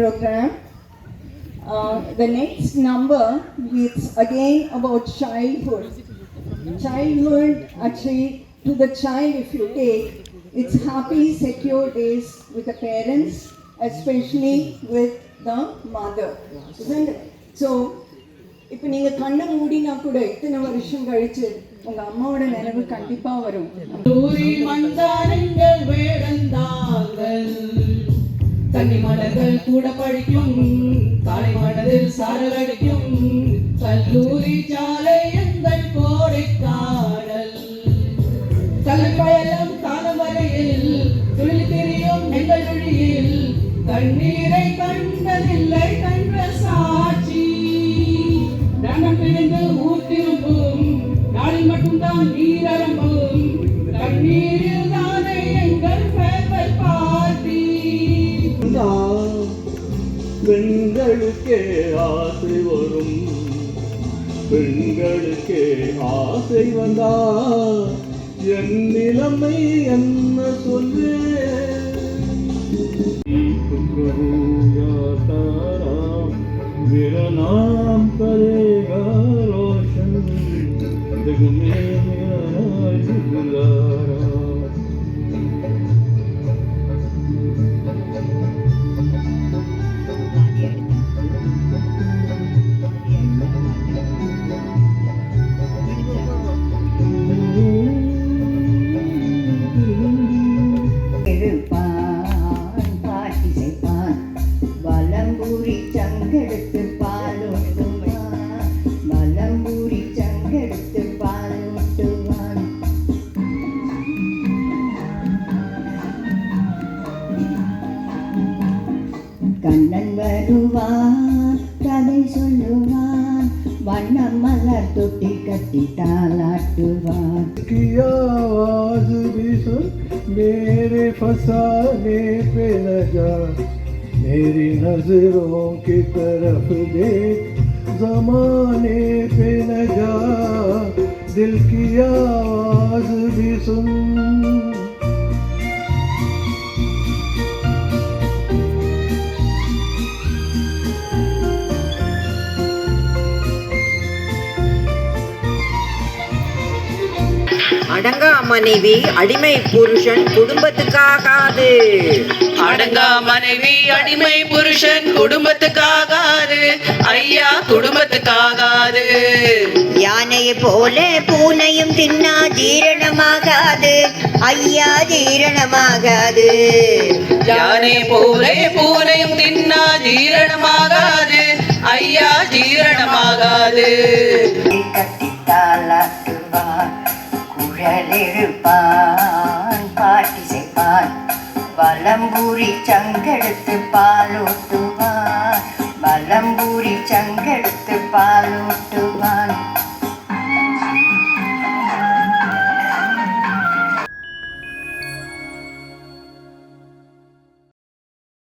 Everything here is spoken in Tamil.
program. The next number is again about childhood. Childhood, actually, to the child, if you take, it's happy, secure days with the parents, especially with the mother. Isn't it? So, இப்போ நீங்கள் கண்ணை மூடினா கூட இத்தனை வருஷம் கழிச்சு உங்க அம்மாவோட நினைவு கண்டிப்பா வரும். மந்தாரங்கள் வேடந்தாங்கள் கன்னி மலர்கள் கூட படிக்கும் காலை மனதில் சாரல் அடிக்கும் கல்லூரி சாலை எங்கள் கோடைக்காடல் கல்பயலம் காலம் வரையில் துளில் தெரியும் எங்கள் வழியில் கண்ணீரை கண்டதில்லை கண்ட சாட்சி தனம் பிரிந்து ஊர் திரும்பும் நாளில் மட்டும்தான் நீரம்பும் கண்ணீரில் தானே எங்கள் ஃபேர்வெல் பார்ட்டி. பெண்களுக்கே ஆசை வரும் பெண்களுக்கே ஆசை வந்தா என் நிலைமை என்ன சொல்லே मेरा नाम करेगा रोशन जग में मेरा राज दुलारा. சங்கெடுத்து பாலூட்டுவான் மலம்பூரி சங்கெடுத்து பாலூட்டுவான். கண்ணன் வருவான் கதை சொல்லுவான் வண்ணம் மலர் தொட்டி கட்டி தாளாட்டுவான். मेरे फसाने पे न जा मेरी नजरों की तरफ देख ज़माने पे न जा दिल की आवाज़ भी सुन. அடங்கா மனைவி அடிமை புருஷன் குடும்பத்துக்காகாது. அடங்கா மனைவி அடிமை புருஷன் குடும்பத்துக்காகாது ஐயா குடும்பத்துக்காகாது. யானையை போல பூனையும் தின்னா ஜீரணமாகாது ஐயா ஜீரணமாகாது. யானை போல பூனையும் தின்னா ஜீரணமாகாது ஐயா ஜீரணமாகாது. குழலிருப்பான் பாட்டி செய்வான் வலம்பூரி சங்கெடுத்து பாலூட்டுவான் வலம்பூரி சங்கெடுத்து பாலூட்டுவான்.